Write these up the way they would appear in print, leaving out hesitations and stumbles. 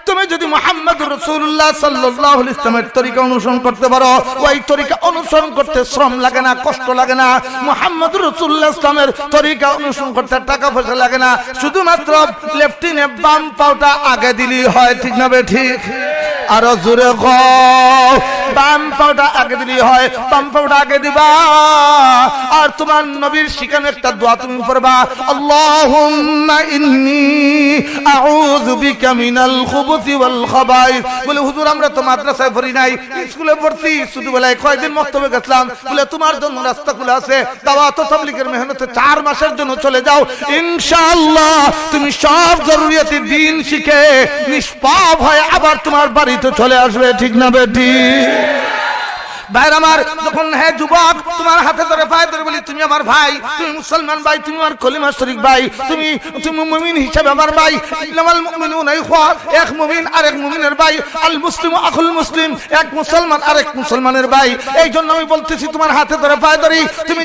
তুমি যদি মুহাম্মদুর রাসূলুল্লাহ সাল্লাল্লাহু আলাইহি ওয়াসাল্লামের তরিকা অনুসরণ করতে পারো, ওই তরিকা অনুসরণ করতে শ্রম লাগে না, কষ্ট লাগে না। মুহাম্মদুর রাসূলুল্লাহ ইসলামের তরিকা অনুসরণ করতে টাকা পয়সা লাগে না, শুধুমাত্র লেফটিনে বাম পাওটা আগে দিলেই হয়। ঠিক না ঠিক? আরো জোরে কও, বাম পাওটা আগে দিলেই হয়, বাম পাওটা আগে দিবা। আর তোমার নবীর শিখানো একটা দোয়া তুমি পড়বা, আল্লাহুম্মা ইন্নী আউযু বিকা মিনাল খুবুসি ওয়াল খাবাইস। বলে হুজুর আমরা তো মাদ্রাসায় পড়ি নাই, স্কুলে পড়ছি, ছোটবেলায় কয়েকদিন মক্তবে গেছিলাম। বলে তোমার জন্য রাস্তা খোলা আছে, দাওয়াত ও তাবলীগের মেহনতে 4 মাসের জন্য চলে যাও, ইনশাআল্লাহ তুমি সব জরুরিয়াতি দ্বীন শিখে নিষ্পাপ হয়ে আবার তোমার বাড়িতে চলে আসবে। ঠিক না বেটি? ভাইরা আমার, যখন হে যুবক তোমার হাতে ধরে পায়ে ধরে বলি তুমি আমার ভাই, তুমি মুসলমান ভাই, তুমি আমার কলিমা শরীক ভাই, তুমি মুমিন হিসেবে আমার ভাই। ইন্নামাল মুমিনুনা ইখওয়া, এক মুমিন আরেক মুমিনের ভাই। আল মুসলিমু আখুল মুসলিম, এক মুসলমান আরেক মুসলমানের ভাই। এই জন্য আমি বলতেছি তোমার হাতে ধরে পায়ে ধরি, তুমি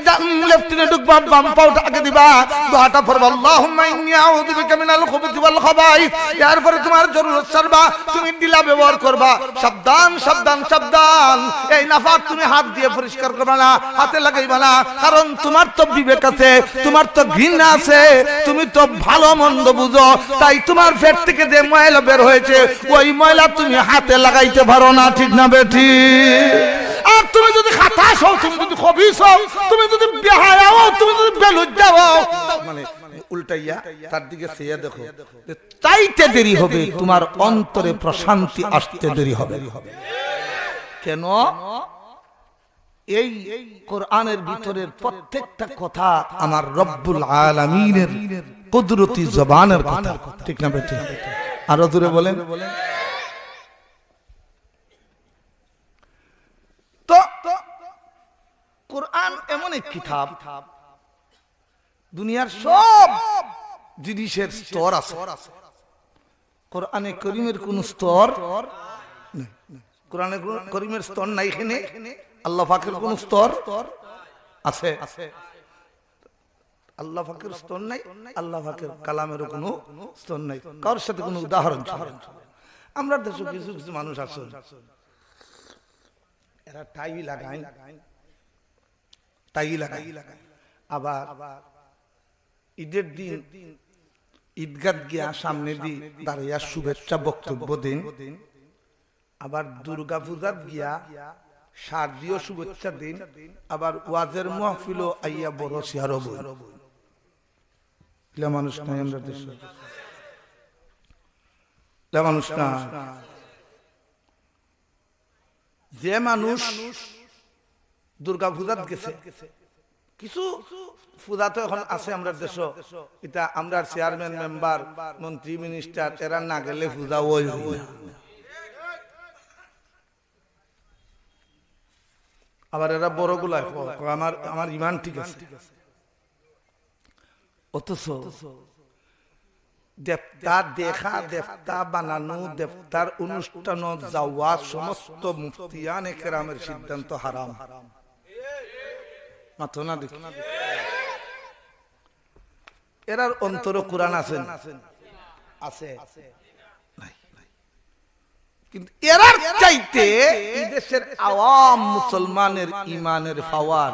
লেফটিনে ঢুকবা, বাম পাওটা আগে দিবা, দোয়াটা পড়বা, আল্লাহুম্মা ইন্নী আউযু বিকা মিনাল খুবুসি ওয়াল খাবাইস। এরপরে তোমার জরুরত সারবা, তুমি দিলা ব্যবহার করবা। সাবধান সাবধান সাবধান, এই নাফা তুমি হাত দিয়ে পরিষ্কার করবে না, হাতে লাগাইবে না, কারণ তোমার তো বিবেক আছে, তোমার তো ঘৃণা আছে, তুমি তো ভালো মন্দ বুঝো। তাই তোমার পেট থেকে যে ময়লা বের হয়েছে ওই ময়লা তুমি হাতে লাগাইতে পারো না। ঠিক না বেটি? আর তুমি যদি খাতাস হও, তুমি যদি খবিস হও, তুমি যদি বেহায়া হও, তুমি যদি বেলজ্জা হও, মানে উল্টাইয়া তার দিকে চেয়ে দেখো, তাইতে দেরি হবে, তোমার অন্তরে প্রশান্তি আসতে দেরি হবে। কেন? এই কোরআনের ভিতরের প্রত্যেকটা কথা আমার রব্বুল আলামিনের কুদরতি জবানের কথা। ঠিক না বেটি? আরো দূরে বলেন। তো কোরআন এমন এক কিতাব, দুনিয়ার সব জিনিসের স্তর আছে, কোরআনে করিমের কোন স্তর নেই। কোরআনে করিমের স্তর নাই। এখানে আল্লাহ পাকের কোন স্তর আছে? আল্লাহ পাকের স্তর নাই, আল্লাহ পাকের কালামের কোনো স্তর নাই। কারোর সাথে কোনো উদাহরণ চলে? আমরা দেশে কিছু কিছু মানুষ আছে, এরা টাই লাগায়, আবার ঈদের দিন ঈদগাহ গিয়া সামনে দিয়ে দাঁড়িয়ে শুভেচ্ছা বক্তব্য দিন, আবার দুর্গা পূজার গিয়া শারদীয় শুভেচ্ছা দিন, আবার ওয়াজের মাহফিল আইয়া বড় সিয়ারো বই। মানুষ নাই আমরা দেশে, মানুষ না। যে মানুষ দুর্গা পূজাত গেছে, কিছু পূজা তো এখন আছে আমরা দেশ, এটা আমরা চেয়ারম্যান মেম্বার মন্ত্রী মিনিস্টার এরা না গেলে পূজা ওই আবার এরা বড় গুলা আমার ইমান ঠিক আছে, অথচ দেবতা দেখা, দেবতা বানানো, দেবতার অনুষ্ঠান যাওয়া সমস্ত মুফতিয়ানে কেরামের সিদ্ধান্ত হারাম। মাথো না দেখি এরার অন্তর কোরআন আছে আছে, কিন্তু এরার চাইতে এই দেশের আওয়াম মুসলমানের ইমানের পাওয়ার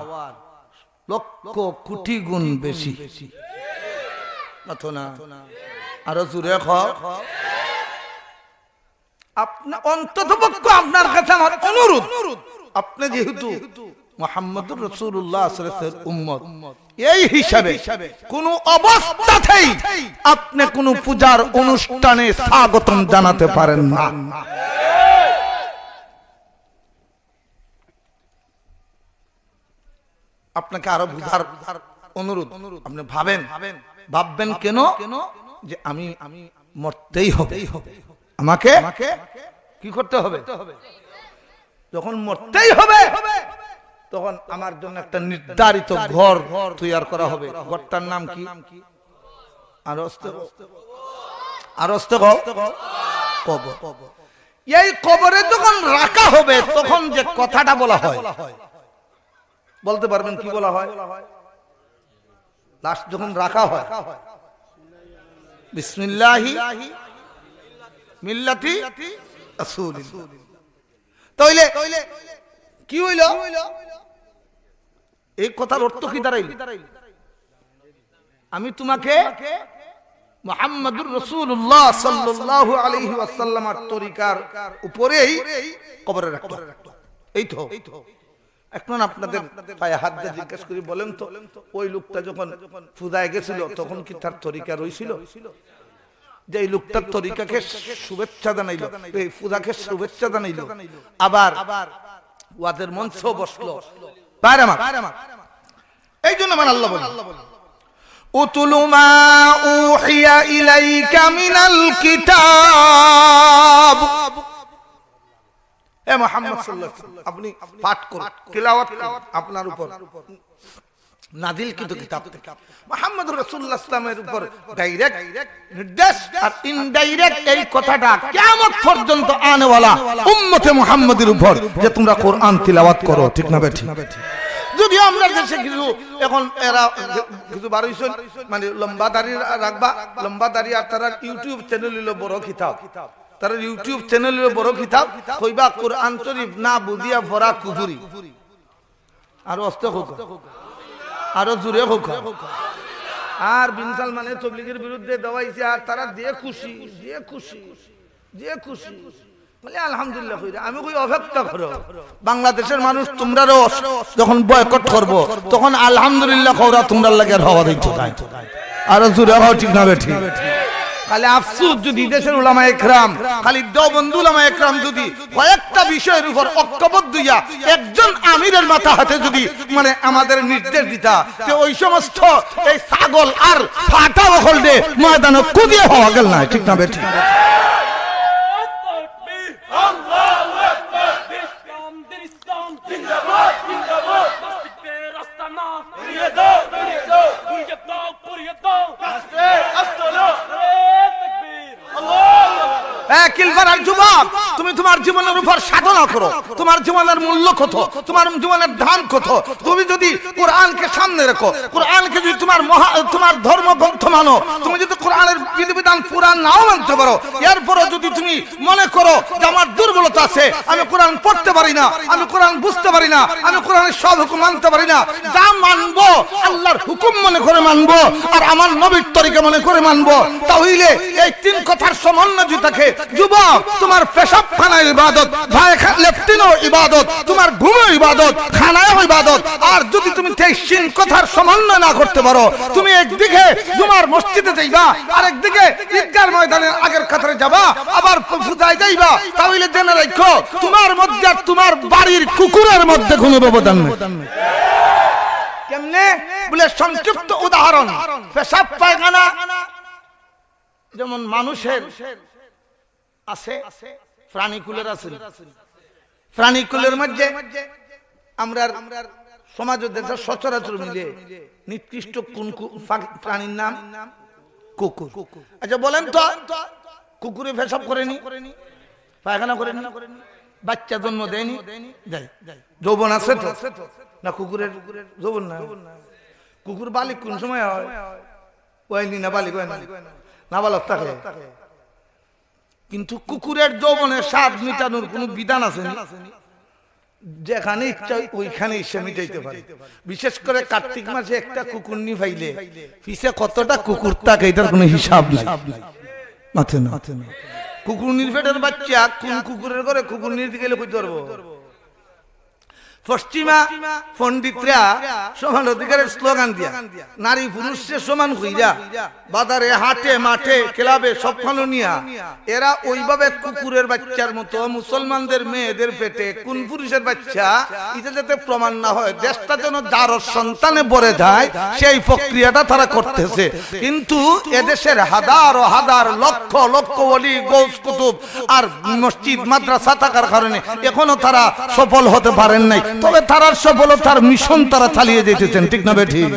লক্ষ কোটি গুণ বেশি। মাথো না, আরো জোরে খাও। আপনি অন্ততপক্ষে আপনার কাছে আমার অনুরোধ, আপনি যেহেতু মুহাম্মদুর রাসূলুল্লাহ সাল্লাল্লাহু আলাইহি ওয়াসাল্লামের উম্মত, এই হিসাবে কোন অবস্থাতেই আপনি কোন পূজার অনুষ্ঠানে স্বাগতম জানাতে পারেন না। আপনাকে আরো বুঝার অনুরোধ, আপনি ভাববেন কেন যে আমি মরতেই হবে, আমাকে কি করতে হবে? যখন মরতেই হবে তখন আমার জন্য একটা নির্ধারিত ঘর তৈরি করা হবে। ঘরটার নাম কি? কবর। এই কবরে যখন রাখা হবে তখন যে কথাটা বলা হয়, বলতে পারবেন কি বলা হয়? লাশ যখন রাখা হয়, বিসমিল্লাহি মিল্লাতি রাসূলিল্লাহ। তাইলে কি হইল? এই কথার অর্থ কি দাঁড়াইল? আমি তোমাকে মুহাম্মাদুর রাসূলুল্লাহ সাল্লাল্লাহু আলাইহি ওয়াসাল্লামের তরিকার উপরেই কবরে রাখলাম। এই তো এখন আপনাদের পায়ে হাত দিয়ে জিজ্ঞেস করি, বলেন তো ওই লোকটা যখন ফুদায় গেছিল তখন কি তার তরিকা রইছিল? যে এই লোকটার তরিকাকে শুভেচ্ছা জানাইল, এই ফুদাকে শুভেচ্ছা জানাইল, আবার ওয়াদের মঞ্চে বসলো। বাইরে আমার এই জন্য আমার আল্লাহ বলেন উতুলু মা উহিয়া ইলাইকা মিনাল কিতাব। এ মুহাম্মদ সাল্লাল্লাহু আলাইহি ওয়াসাল্লাম, আপনি পাঠ করুন, তিলাওয়াত করুন, আপনার উপর নাজিল কিন্তু কিতাব থেকে মুহাম্মদুর রাসূলুল্লাহ সাল্লাল্লাহু আলাইহি উপর ডাইরেক্ট নির্দেশ আর ইনডাইরেক্ট এই কথাটা কিয়ামত পর্যন্ত আনেওয়ালা উম্মতে মুহাম্মাদের উপর যে তোমরা কোরআন তিলাওয়াত করো। ঠিক না বেঠিক? যদি আমরা দেশে কিছু এখন এরা কিছু বারইছেন মানে লম্বা দাড়ি রাখবা, লম্বা দাড়ি, আর তারা ইউটিউব চ্যানেল হলো বড় কিতাব, তারা ইউটিউব চ্যানেল হলো বড় কিতাব, কইবা কোরআন শরীফ না বুঝিয়া ভরা কুফরি। আর অস্ত হোক, আরো জোরে হোক। আর বিন সালমানের তবলিগের বিরুদ্ধে দেওয়াইছে, আর তারা দিয়ে খুশি, দিয়ে খুশি, দিয়ে খুশি। বলে আলহামদুলিল্লাহ কইরা আমি কই অপেক্ষা করো, বাংলাদেশের মানুষ তোমরারও যখন বয়কট করব তখন আলহামদুলিল্লাহ কওরা তোমরার লাগে হওয়া দিত তাই। আরো জোরে হও। ঠিক না বেঠিক? খালি আফসোস যদি দেশের উলামা ইকরাম, খালি দেওবন্দি উলামা ইকরাম যদি কয়েকটা বিষয়ের উপর ঐক্যবদ্ধ হইয়া একজন আমিরের মাথা হাতে যদি মানে আমাদের নির্দেশ দিতা, যে ওই সমস্ত এই ছাগল আর ফাটা বখল দে ময়দানে কুদিয়ে হওয়া গেল না। ঠিক না বেঠিক? যুবক, তুমি তোমার জীবনের উপর সাধনা করো, তোমার জীবনের মূল্য কত, তোমার জীবনের দাম কত। তুমি যদি কোরআনকে সামনে রাখো, কোরআনকে যদি তোমার ধর্মগ্রন্থ মানো, তুমি যদি কোরআনের বিধিবিধান পুরা নাও মানতে পারো, এরপরও যদি তুমি মনে করো যে আমার দুর্বলতা আছে, আমি কোরআন পড়তে পারি না, আমি কোরআন বুঝতে পারি না, আমি কোরআনের সব হুকুম মানতে পারি না, যা মানবো আল্লাহর হুকুম মনে করে মানবো আর আমার নবীর তরিকা মনে করে মানবো, তাহলে এই তিন কথার সমন্বয় যদি থাকে, যুবক তোমার পেশাবখানায় ইবাদত, লেফটিনও ইবাদত, তোমার ঘুমও ইবাদত, খানায়ও ইবাদত। আর যদি তুমি তিন কথার সমন্বয় না করতে পারো, তুমি একদিকে তোমার মসজিদে যাইবা, আর একদিকে ঈদগাহ ময়দানের আগের কাতারে যাবা, আবার ফুজায় যাইবা, তাহলে জেনে রাখো তোমার মধ্যে আর তোমার বাড়ির কুকুরের মধ্যে কোনো ব্যবধান নেই। কেমনে বলে সংক্ষিপ্ত উদাহরণ, পেশাব পায়খানা যেমন মানুষের আছে, প্রাণীকুলের আছে, প্রাণীকুলের মধ্যে আমরা সমাজ দেশের সচরাচর মিলে নিকৃষ্ট কোন প্রাণীর নাম? কুকুর। আচ্ছা বলেন তো, কুকুরে পেশাব করেনি, পায়খানা করেনি, বাচ্চা জন্ম দেয়নি, যৌবন আছে তো না? কুকুরের যৌবন না। কুকুর বালিক কোন সময় হয়? ওইনি না বালিক হয় না, বালক থাকে। কিন্তু কুকুরের যৌবনের স্বাদ মিটানোর কোন বিধান আছে? যেখানে ইচ্ছা ওইখানে সে মিটাইতে পারে। বিশেষ করে কার্তিক মাসে একটা কুকুর নি পাইলে পিছে কতটা কুকুর থাকে এটার কোনো হিসাব নাই। মাথে না কুকুর নির্ভেটের বাচ্চা কোন কুকুরের ঘরে কুকুর নিতে গেলে কইতে পারবো? পশ্চিমা পণ্ডিতরা সমান অধিকারের স্লোগান দিয়া নারী পুরুষের সমান হইয়া বাজারে হাটে মাঠে ক্লাবে সবখানে নিয়া এরা ওইভাবে কুকুরের বাচ্চার মতো মুসলমানদের মেয়েদের পেটে কোন পুরুষের বাচ্চা এটা যাতে প্রমাণ না হয়, দেশটা যেন জারজ সন্তানে ভরে যায় সেই প্রক্রিয়াটা তারা করতেছে। কিন্তু এদেশের হাজার ও হাজার লক্ষ লক্ষ ওলি গৌস কুতুব আর মসজিদ মাদ্রাসা থাকার কারণে এখনো তারা সফল হতে পারেন নাই। তবে তারার সফলতার মিশন তারা চালিয়ে যেতেছেন, ঠিক না বেঠিক?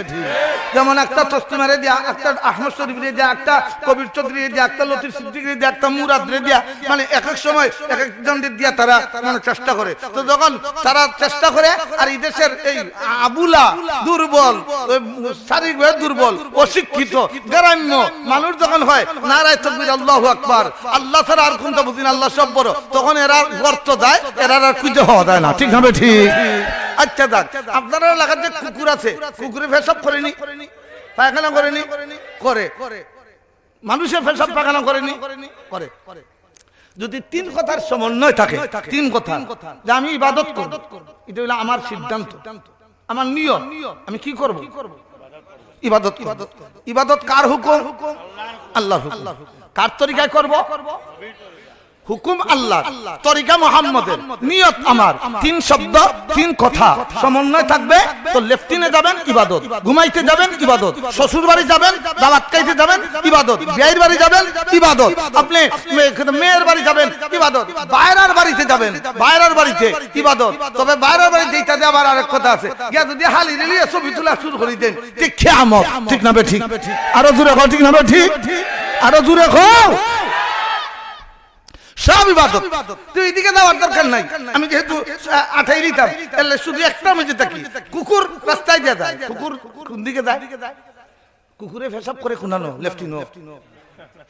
যেমন একটা তসলিমারে দিয়া, একটা আহমদ শরীফরে দিয়া, একটা কবির চৌধুরী দিয়া, একটা লতিফ সিদ্দিকী দিয়া, একটা মুরাদরে দিয়া, মানে এক এক সময় এক একজনদের দিয়া তারা মানে চেষ্টা করে। তো যখন তারা চেষ্টা করে আর এই দেশের এই আবুলা দুর্বল, শারীরিকভাবে দুর্বল, অশিক্ষিত, গ্রাম্য মানুষ যখন হয় নারায়ে তাকবীর আল্লাহু আকবার, আল্লাহ ছাড়া আর কোনটা বুঝিনা, আল্লাহ সব বড়, তখন এরা গর্ত যায়, এরা আর খুঁজে হওয়া যায় না, ঠিক হবে ঠিক? আচ্ছা দেখ, আপনারা এলাকার যে কুকুর আছে, কুকুরে পেশাব করেনি, পায়খানা করেনি, করে মানুষের পেশাব পায়খানা করেনি, করে। যদি তিন কথার সমন্বয় থাকে, তিন কথা যে আমি ইবাদত করব, এটা হলো আমার সিদ্ধান্ত, আমার নিয়ত, আমি কি করব? ইবাদত। ইবাদত কার হুকুম? আল্লাহর হুকুম। কার তরিকায় করব? হুকুম আল্লাহ, তরিকা মুহাম্মাদের, নিয়ত আমার। তিন শব্দ, তিন কথা সমন্বয় থাকবে তো লেফটিনে যাবেন ইবাদত, ঘুমাইতে যাবেন ইবাদত, শ্বশুর বাড়ি যাবেন, দাওয়াত খাইতে যাবেন ইবাদত, বিয়ের বাড়ি যাবেন ইবাদত, আপনি মেয়ের বাড়ি যাবেন ইবাদত, বাইরের বাড়িতে যাবেন বাইরের বাড়িতে ইবাদত। তবে বাইরের বাড়ি যেটা দিয়ে আবার আরেক কথা আছে, গিয়া যদি হালি রেলিয়ে ছবি তোলা শুরু করে দেন, ঠিক কিয়ামত, ঠিক না বেঠিক? আরো জোরে কও, ঠিক না বেঠিক? আরো জোরে কও। সব ইবাদত। তুই এদিকে যাওয়ার দরকার নাই, আমি যেহেতু আঠাই দিতাম, এলে শুধু একটা মজে থাকি। কুকুর রাস্তায় দিয়ে যায়, কুকুর কোন দিকে যায়? কুকুরে পেশাব করে কোনানো, লেফটিনো,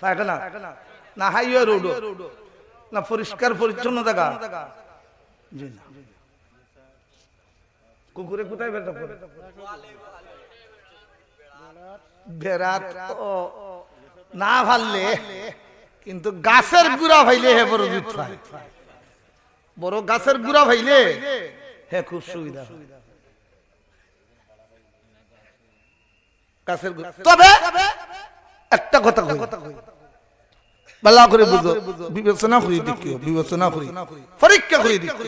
পায়খানা না হাইওয়ে রোড না পরিষ্কার পরিচ্ছন্ন জায়গা? কুকুরে কোথায় পেশাব করে? বেড়াত না ভাললে, কিন্তু গাছের গুড়া ভাইলে হে বড় দুধ পায়, বড় গাছের গুড়া ভাইলে হে খুব সুবিধা। গাছের গুড়া। তবে একটা কথা কই, ভালো করে বুঝো, বিবেচনা করি দেখিও, বিবেচনা করি, পরীক্ষা করি দেখো।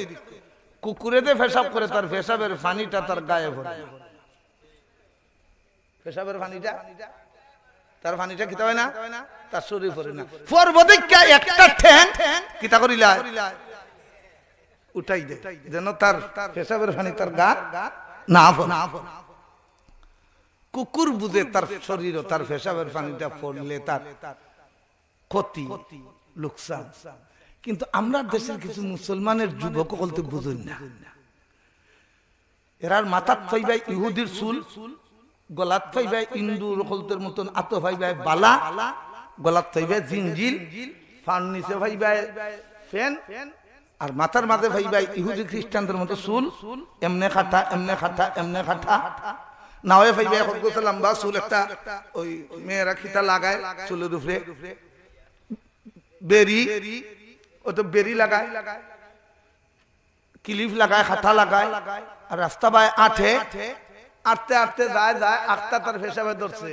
কুকুরে যে পেশাব করে, তার পেশাবের পানিটা তার গায়ে ভরে, পেশাবের পানিটা, তার পানিটা কিতা হয় না, তার শরীর পড়ে না। পর্বদিকা একটা ঠ্যাং কিতা করিলা উঠাই দে, যেন তার পেশাবের পানি তার গা না পড়ে। কুকুর বুঝে তার শরীর, তার পেশাবের পানিটা পড়লে তার ক্ষতি, লোকসান। কিন্তু আমরা দেশের কিছু মুসলমানের যুবক বলতে বুঝুন না, এরার মাথার ফাইবাই ইহুদির চুল, গলাত ফাইবাই ইন্দু রকলতের মতন আতো ফাইবাই বালা, গলাত ফাইবাই জিনজিল, ফান নিচে ফাইবাই ফ্যান, আর মাথার মাঝে ফাইবাই ইহুদি খ্রিস্টানদের মতো চুল, এমনে খাটা এমনে খাটা এমনে খাটা, না হয় ফাইবাই কত লম্বা চুল, একটা ওই মেয়েরা খিতা লাগায় চুলের উপরে, বেরি, ও তো বেরি লাগায়, ক্লিপ লাগায়, খাতা লাগায়, আর রাস্তা বাই আঠে, আটতে আটতে যায় যায়, আটটা তার পেশাবে ধরছে,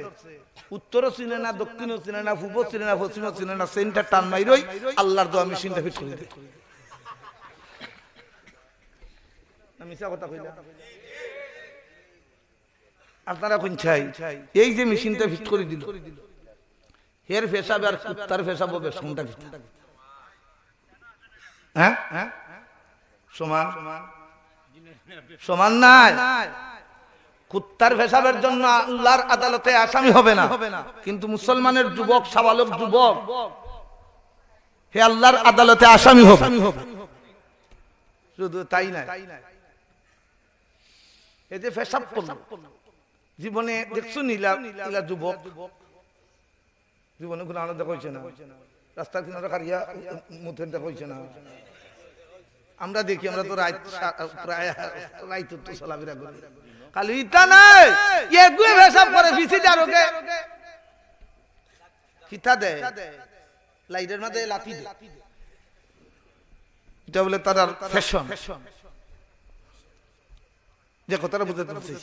উত্তরও চিনে না, দক্ষিণও চিনে না, পূর্ব চিনে না, পশ্চিমও চিনে না, সেন্টার টান মাইরই আল্লাহর দোয়া মেশিনটা ফিট করে দেয়। মিছা কথা কইলা আপনারা কোন চাই? এই যে মেশিনটা ফিট করে দিল, এর পেশাবে আর কুত্তার পেশাব হবে কোনটা ফিট? হ্যাঁ সমান সমান নাই। কুত্তার পেশাবের জন্য আল্লাহর আদালতে আসামি হবে না, কিন্তু মুসলমানের যুবক, সাবালক যুবক হে আল্লাহর আদালতে আসামি হবে। শুধু তাই না, এই যে পেশাব করলো, জীবনে দেখছো নীলা নীলা যুবক, জীবনে কোনো আনন্দ হয়েছে না, রাস্তার কিনারে কারিয়া মুথের দেখা হয়েছে না। আমরা দেখি, আমরা তো প্রায় রাইত তো চলাফেরা করি, খালি ইটা নাই এগুয়ে পেশাব করে বিসি দারোগে কিতা দেয়, লাইটের মধ্যে লাথি দেয়, এটা বলে তার ফ্যাশন। যে কথাটা বুঝতে পারছি,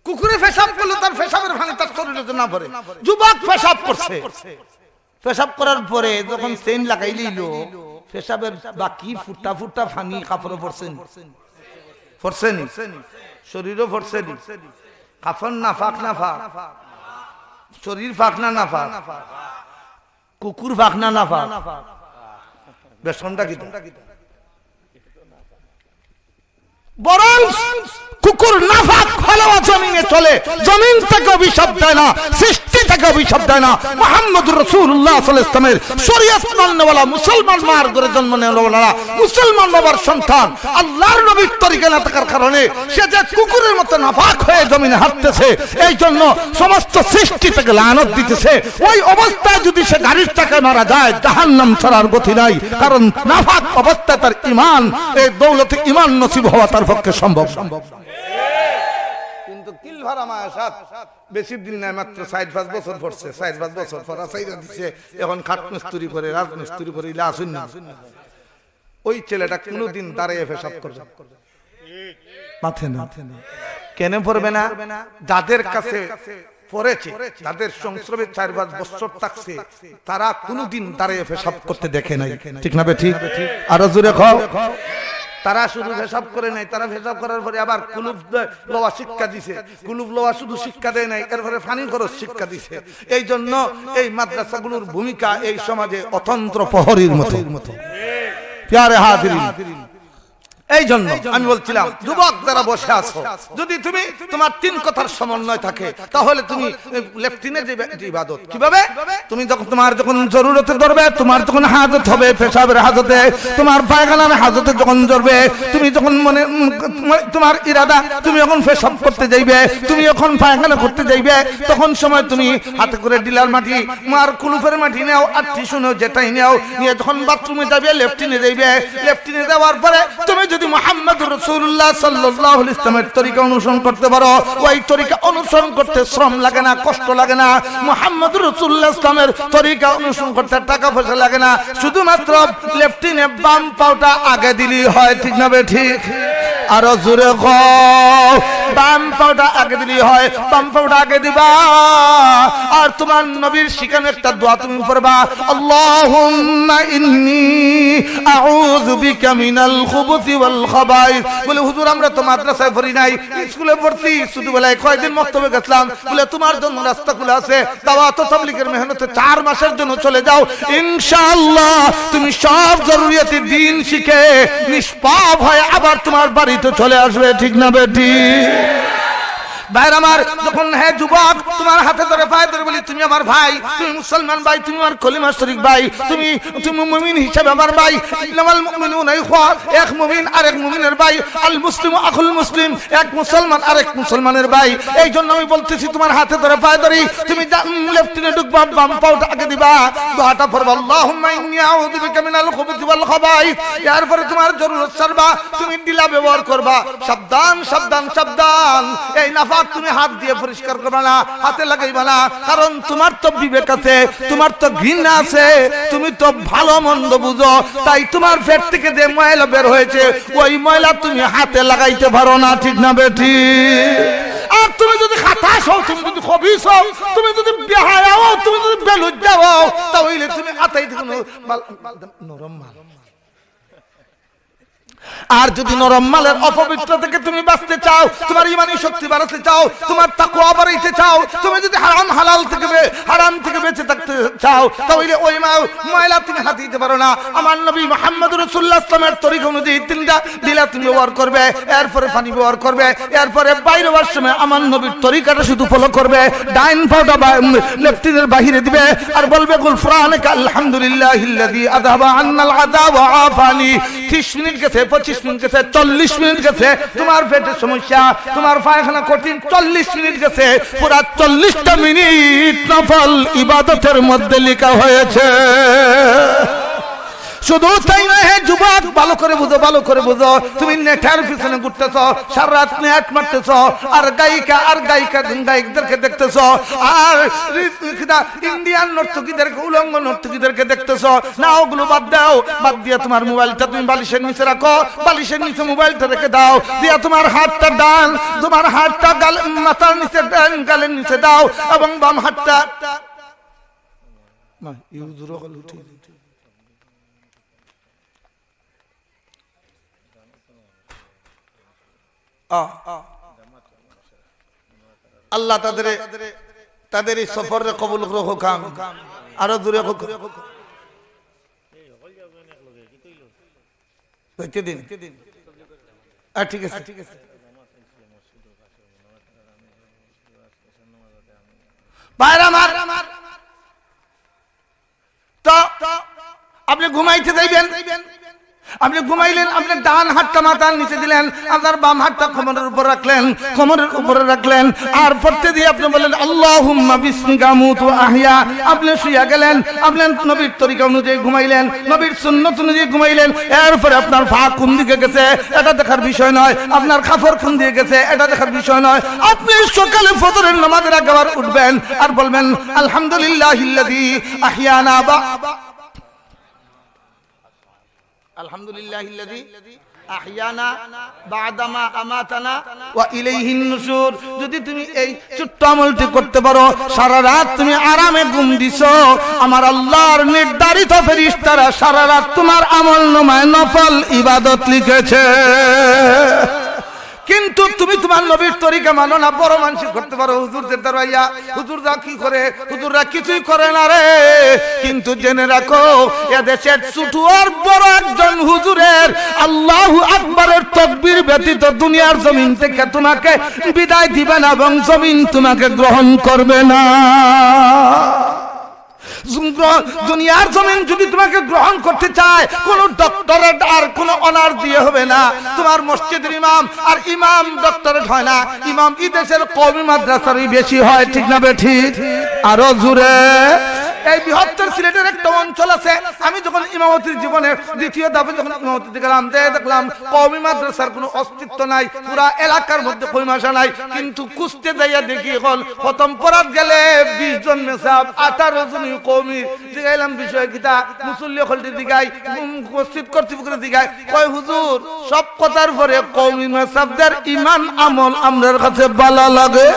কুকুরে পেশাব করলে তার পেশাবের ভাঙে তার শরীরে না ভরে। যুবক পেশাব করছে, পেশাব করার পরে যখন চেইন লাগাই লইল, পেশাবের বাকি ফুটা ফুটা ফানি কাপড়ে পড়ছেন, পড়ছেন শরীরও পড়ছেন, কাফন না ফাঁক না ফাঁক, শরীর ফাঁক না না ফাঁক, কুকুর ফাঁক না না ফাঁক, বেশনটা কি? বরং কুকুর নাফাক হলেও জমিনে চলে, জমিন থেকে অভিশাপ দেয় না, সৃষ্টি থেকে অভিশাপ দেয় না। মুহাম্মদুর রাসূলুল্লাহ সাল্লাল্লাহু আলাইহি ওয়াসাল্লামের শরীয়ত মাননেওয়ালা মুসলমান মার করে জন্ম নেওয়ালা মুসলমান বাবার সন্তান আল্লাহর নবীর তরিকা না থাকার কারণে সে যে কুকুরের মতো নাফাক হয়ে জমিনে হাঁটতেছে, এই জন্য সমস্ত সৃষ্টি থেকে লানত দিতেছে। ওই অবস্থায় যদি সে গাড়ির চাকায় মারা যায়, জাহান্নাম ছাড়ার গতি নাই, কারণ নাফাক অবস্থায় তার ঈমান, এই দৌলতে ঈমান নসিব হওয়া তার পক্ষে সম্ভব। কিন্তু কিলভারা মায়াসাত বেশি দিন নাই, মাত্র 4-5 বছর পড়ছে, 4-5 বছর পড়া চাইরা দিচ্ছে, এখন খাট মিস্ত্রি করে, রাজমিস্ত্রি করে ইলা আসুন না। ওই ছেলেটা কোনোদিন দাঁড়িয়ে পেশাব করবে মাথে না, কেন পড়বে না? যাদের কাছে পড়েছে, তাদের সংস্রবে 4-5 বছর থাকছে, তারা কোনোদিন দাঁড়িয়ে পেশাব করতে দেখে নাই, ঠিক না ঠিক? আরো জোরে খাও। তারা শুধু পেশাব করে নাই, তারা পেশাব করার পরে আবার কুলুপ লওয়া শিক্ষা দিছে। কুলুপ লওয়া শুধু শিক্ষা দেয় নাই, এরপরে পানি খরচ শিক্ষা দিছে। এই জন্য এই মাদ্রাসাগুলোর ভূমিকা এই সমাজে অতন্ত্র প্রহরীর মতো। প্যারে হাজিরিন, এই জন্য আমি বলছিলাম যুবক যারা বসে আছো, যদি তুমি তোমার 3 কথার সমন্বয় থাকে, তাহলে তুমি লেফটিনে যে ইবাদত কিভাবে, তুমি যখন তোমার যখন জরুরতে ধরবে, তোমার যখন হাজত হবে, পেশাবের হাজতে, তোমার পায়খানার হাজতে যখন ধরবে, তুমি যখন মনে তোমার ইরাদা, তুমি যখন পেশাব করতে যাইবে, তুমি যখন পায়খানা করতে যাইবে, তখন সময় তুমি হাতে করে ডিলার মাটি, মার কুলুফের মাটি নাও, আর টিস্যু নাও, যেটাই নাও, নিয়ে যখন বাথরুমে যাবে, লেফটিনে যাইবে। লেফটিনে যাওয়ার পরে তুমি যদি মুহাম্মদুর রাসূলুল্লাহ সাল্লাল্লাহু আলাইহি ওয়াসাল্লামের তরিকা অনুসরণ করতে পারো, ওই তরিকা অনুসরণ করতে শ্রম লাগে না, কষ্ট লাগে না। মুহাম্মদুর রাসূলুল্লাহ ইসলামের তরিকা অনুসরণ করতে টাকা পয়সা লাগে না, শুধুমাত্র লেফটিনে বাম পাওটা আগে দিলেই হয়, ঠিক না ঠিক? আরো জোরে কও, বাম পাওটা আগে দিলেই হয়, বাম পাওটা আগে দিবা। আর তোমার নবীর শিখানো একটা দোয়া তুমি পড়বা, আল্লাহুম্মা ইন্নী আউযু বিকা মিনাল খুবুসি ওয়াল খাবাইস। বলে হুজুর আমরা তো মাদ্রাসায় পড়ি নাই, স্কুলে পড়ছি, ছোটবেলায় কয়েকদিন মক্তবে গেছিলাম। বলে তোমার জন্য রাস্তা খোলা আছে, দাওয়াত ও তাবলীগের মেহনতে 4 মাসের জন্য চলে যাও, ইনশাআল্লাহ তুমি সব জরুরিয়াতি দ্বীন শিখে নিষ্পাপ হয়ে আবার তোমার বাড়িতে চলে আসবে, ঠিক না বেটি? ভাইরা আমার, যখন হে যুবক তোমার হাতে ধরে পায়ে ধরে বলি তুমি আমার ভাই, তুমি মুসলমান ভাই, তুমি আমার কলিমা শরীক ভাই, তুমি মুমিন হিসেবে আমার ভাই। ইন্নামাল মুমিনুনা ইখওয়া, এক মুমিন আরেক মুমিনের ভাই, আল মুসলিমু আখুল মুসলিম, এক মুসলমান আরেক মুসলমানের ভাই। এই জন্য আমি বলতেছি তোমার হাতে ধরে পায়ে ধরি, তুমি লেফটিনে ঢুকবা, বাম পাওটা আগে দিবা, দোয়াটা পড়বা, আল্লাহুম্মা ইন্নী আউযু বিকা মিনাল খুবুসি ওয়াল খাবাইস। এরপরে তোমার জরুরত ছাড়বা, তুমি ডিলা ব্যবহার করবা, সাবধান সাবধান সাবধান, এই নাফা তুমি হাত দিয়ে পরিষ্কার করবে না, হাতে লাগাইবে না, কারণ তোমার তো বিবেক আছে, তোমার তো ঘৃণা আছে, তুমি তো ভালো মন্দ বুঝো, তাই তোমার পেট থেকে যে ময়লা বের হয়েছে ওই ময়লা তুমি হাতে লাগাইতে পারো না, ঠিক না বেটি? আর তুমি যদি খাতাস হও, তুমি যদি খবিস হও, তুমি যদি বেহায়া হও, তুমি যদি বেলজ্জা হও, তাহলে তুমি হাতেই থেকে নরম মাল। আর যদি নরম মালের অপবিত্র থেকে তুমি বাঁচতে চাও, তোমার ঈমানী শক্তি বাড়াতে চাও, তোমার তাকওয়া বাড়াইতে চাও, তুমি যদি হারাম হালাল থেকে হারাম থেকে বেঁচে থাকতে চাও, তাহলে ওই ময়লা তুমি হাতে দিতে পারো না। আমার নবী মুহাম্মদুর রাসূলুল্লাহ সাল্লাল্লাহু আলাইহি ওয়াসাল্লামের তরিকা অনুযায়ী 3টা দিলা তুমি ব্যবহার করবে, এরপরে পানি ব্যবহার করবে, এরপরে বাইরে যাওয়ার সময় আমার নবীর তরিকাটা শুধু ফলো করবে, ডাইন পাটা লেফটিনের বাহিরে দিবে আর বলবে গুলফরানাকা আলহামদুলিল্লাহিল্লাযী আযহাবা আন্নাল আযা ওয়া আফানি। 30 মিনিট গেছে, 25 মিনিট গেছে, 40 মিনিট গেছে, তোমার পেটের সমস্যা, তোমার পায়খানা কঠিন, 40 মিনিট গেছে, পুরা 40টা মিনিট নফল ইবাদতের মধ্যে লেখা হয়েছে। শুধু তাই না হে যুবক, ভালো করে বুঝো, ভালো করে বুঝো, তুমি নেটার পিছনে ঘুরতেছ, সারা রাত নেট মারতেছ, আর গায়িকাদেরকে দেখতেছ, আর ইন্ডিয়ান নর্তকীদেরকে, উলঙ্গ নর্তকীদেরকে দেখতেছ। না, ওগুলো বাদ দাও, বাদ দিয়ে তোমার মোবাইলটা তুমি বালিশের নিচে রাখো, বালিশের নিচে মোবাইলটা রেখে দাও, দিয়ে তোমার হাতটা ডান, তোমার হাতটা মাথার নিচে ডান গালের নিচে দাও, এবং বাম হাতটা আল্লাহ তাদের এই সফরে কবুল করুক, আরো দূরে হোক। ঠিক আছে ভাইরা আমার তো আপনি ঘুমাইতে যাইবেন আপনি ঘুমাইলেন আপনি ডান হাতটা মাথার নিচে দিলেন আপনার বাম হাতটা কোমরের উপর রাখলেন কোমরের উপরে রাখলেন আর পড়তে দিয়ে আপনি বললেন আল্লাহুম্মা বিসমিকা আমুতু আহইয়া আপনি শুয়ে গেলেন আপনি নবীর তরিকা অনুযায়ী ঘুমাইলেন নবীর সুন্নাত অনুযায়ী ঘুমাইলেন এরপরে আপনার পা কোন দিকে গেছে এটা দেখার বিষয় নয় আপনার কাফর কোন দিকে গেছে এটা দেখার বিষয় নয় আপনি সকালে ফজরের নামাজের আগে আবার উঠবেন আর বলবেন আলহামদুলিল্লাহিল্লাযী আহইয়ানা আলহামদুলিল্লাহিল্লাযী আহইয়ানা বা'দামা আমাতানা ওয়া ইলাইহিন নুশুর যদি তুমি এই ছোট্ট আমলটি করতে পারো সারা রাত তুমি আরামে ঘুম দিছো আমার আল্লাহর নির্ধারিত ফেরেশতারা সারা রাত তোমার আমলনামায় নফল ইবাদত লিখেছে কিন্তু তুমি তোমার নবীর তরিকা মানো না বড় মানুষ করতে পারো হুজুরদের দরবাইয়া হুজুররা কি করে হুজুররা কিছুই করে না রে কিন্তু জেনে রাখো এদেশের ছোট আর বড় একজন হুজুরের আল্লাহু আকবারের তাকবীর ব্যতীত দুনিয়ার জমিন থেকে তোমাকে বিদায় দিবে না এবং জমিন তোমাকে গ্রহণ করবে না দুনিয়ার জমিন যদি তোমাকে গ্রহণ করতে চায় কোন ডক্টরেট আর কোন অনার দিয়ে হবে না তোমার মসজিদের ইমাম আর ইমাম ডক্টরেট হয় না ইমাম এই দেশের কওমি মাদ্রাসারই বেশি হয় ঠিক না বেঠিক আরো জোরে এই বৃহত্তর সিলেটের একটা অঞ্চল আছে আমি যখন ইমামতির জীবনের দ্বিতীয় ধাপে যখন ইমামতিতে গেলাম দেখলাম কওমি মাদ্রাসার কোনো অস্তিত্ব নাই পুরা এলাকার মধ্যে কওমি মাদ্রাসা নাই কিন্তু কুস্তে যাইয়া দেখি এখন প্রথম পরাত গেলে 20 জন মেসাব 18 জন কওমি জিগাইলাম বিষয় কিতা মুসল্লি হলটি দিগাই মসজিদ কর্তৃপক্ষের দিগাই কয় হুজুর সব কথার পরে কওমি মেসাবদের ঈমান আমল আমরার কাছে ভালো লাগে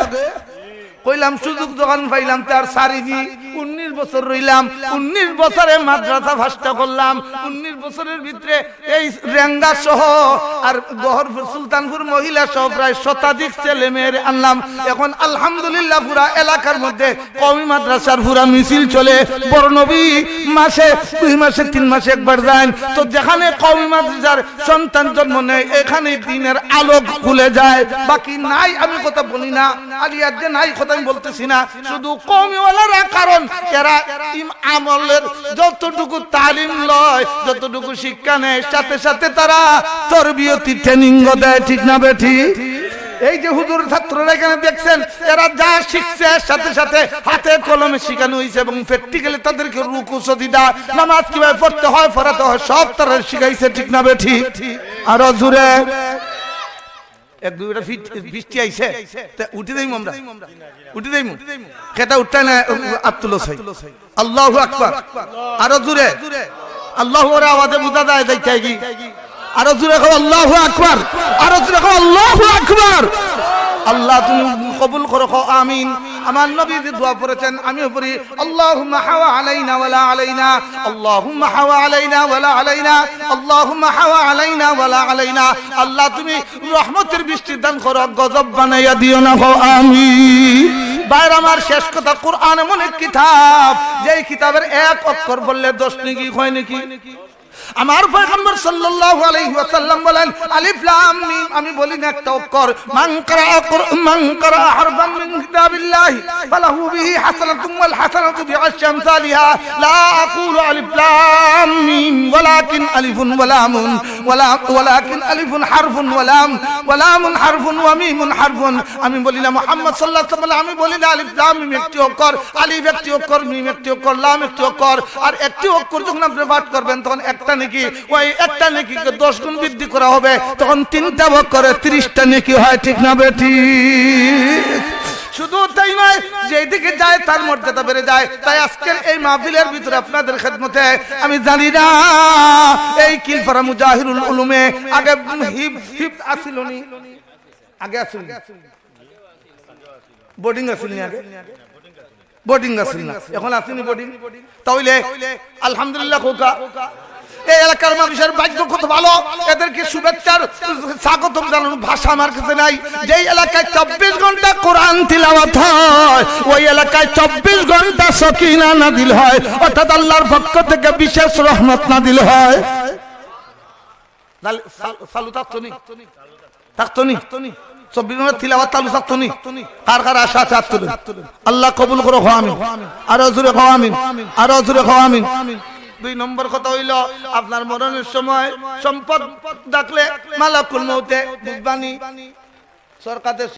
কইলাম সুযোগ যখন পাইলাম তার সারিবি 19 বছর রইলাম 19 বছরে মাদ্রাসা ভাষা করলাম 19 বছরের ভিতরে এই রেঙ্গা সহ আর গহরপুর সুলতানপুর মহিলা সহ প্রায় শতাধিক ছেলে মেয়ের আনলাম এখন আলহামদুলিল্লাহ পুরা এলাকার মধ্যে কওমি মাদ্রাসার পুরা মিছিল চলে বড় নবী মাসে 2 মাসে 3 মাসে একবার যায় তো যেখানে কওমি মাদ্রাসার সন্তান জন্ম নেয় এখানে দিনের আলোক খুলে যায় বাকি নাই আমি কথা বলি না আলিয়াত যে নাই কথা আমি বলতেছি না শুধু কওমিওয়ালারা কারণ এরা আমলের যতটুকু তালিম লয় যতটুকু শিক্ষা নেয় সাথে সাথে তারা তরবিয়তি ট্রেনিং দেয় ঠিক না বেঠি এই যে হুজুর ছাত্ররা এখানে দেখছেন এরা যা শিখছে সাথে সাথে হাতে কলমে শেখানো হয়েছে এবং প্র্যাকটিক্যালি তাদেরকে রুকু সজদা নামাজ কিভাবে পড়তে হয় পড়াতে হয় সব তারা শিখাইছে ঠিক না বেঠি আর জোরে এক দুইটা বৃষ্টি আইছে উঠে যাইম আমরা উঠে যাইম কেটা উঠতে না আব্দুল্লাহ সাহেব আল্লাহু আকবার আরো জোরে আল্লাহু ওর আওয়াজে বুঝা যায় দেখাই কি আরো জোরে কও আল্লাহু আকবার আরো জোরে কও আল্লাহু আকবার আল্লাহ তুমি কবুল করো আমিন আমার নবী যে দোয়া করেছেন আমিও পড়ি আল্লাহুম্মা হাওয়া আলাইনা ওয়ালা আলাইনা আল্লাহুম্মা হাওয়া আলাইনা ওয়ালা আলাইনা আল্লাহুম্মা হাওয়া আলাইনা ওয়ালা আলাইনা আল্লাহ তুমি রহমতের বৃষ্টি দান করো গজব বানাইয়া দিও না কও আমিন বাইর আমার শেষ কথা কোরআন এমন এক কিতাব যেই কিতাবের এক অক্ষর বললে 10 নেকি হয় নাকি আমার পয়গম্বর সাল্লাল্লাহু আলাইহি ওয়াসাল্লাম বলেন আলিফ লাম মিম আমি বলি না একটা অক্ষর মান করা হারফান মিন কিতাবিল্লাহি ফালাহু বিহি হাসানাতুন ওয়াল হাসানাতু বি'আশরি আমসালিহা লা আকুলু আলিফ লাম মিম ওয়ালাকিন আলিফুন ওয়া লামুন ওয়ালাকিন আলিফুন হারফুন ওয়া লামুন হারফুন ওয়া মিমুন হারফুন আমি বলি না মুহাম্মদ সাল্লাল্লাহু আলাইহি ওয়াসাল্লাম আমি বলি না আলিফ লাম মিম একটি অক্ষর আলিফ একটি অক্ষর মিম একটি অক্ষর লাম একটি অক্ষর আর একটি অক্ষর যখন আপনি পাঠ করবেন তখন একটা নেকি ওই একটা নেকিকে 10 গুণ বৃদ্ধি করা হবে তখন 3টা ভাগ করে 30টা নেকি হয় ঠিক না বেটি শুধু তাই নয় যেদিকে যায় তার মর্যাদা বেড়ে যায় তাই আজকের এই মাহফিলের ভিতরে আপনাদের খেদমতে আমি জানি না এই কিলপাড়া মুজাহিরুল উলুমে আগে হিপ আসিল নি আগে আসিল বোর্ডিং আসিল নি আগে বোর্ডিং আসিল না এখন আসেনি বোর্ডিং তাহলে আলহামদুলিল্লাহ কোকা এই এলাকার মানুষের ভাগ্য কত ভালো এদেরকে শুভেচ্ছার স্বাগতম জানানোর ভাষা আমার কাছে নাই যেই এলাকায় 24 ঘন্টা কোরআন তিলাওয়াত হয় ওই এলাকায় 24 ঘন্টা সাকিনা নাযিল হয় অর্থাৎ আল্লাহর পক্ষ থেকে বিশেষ রহমত নাযিল হয় সালুতাতনি থাকতো নি 24 ঘন্টা তিলাওয়াত চালু থাকতো নি কার কার আশা আছে হাত তুলুন আল্লাহ কবুল করো আমিন আর জোরে খাও আমিন আর জোরে খাও আমিন 2 নম্বর কথা হইল আপনার মরণের সময় সম্পদ ডাকলে মালাকুল মউতে বুঝবানি সরকারের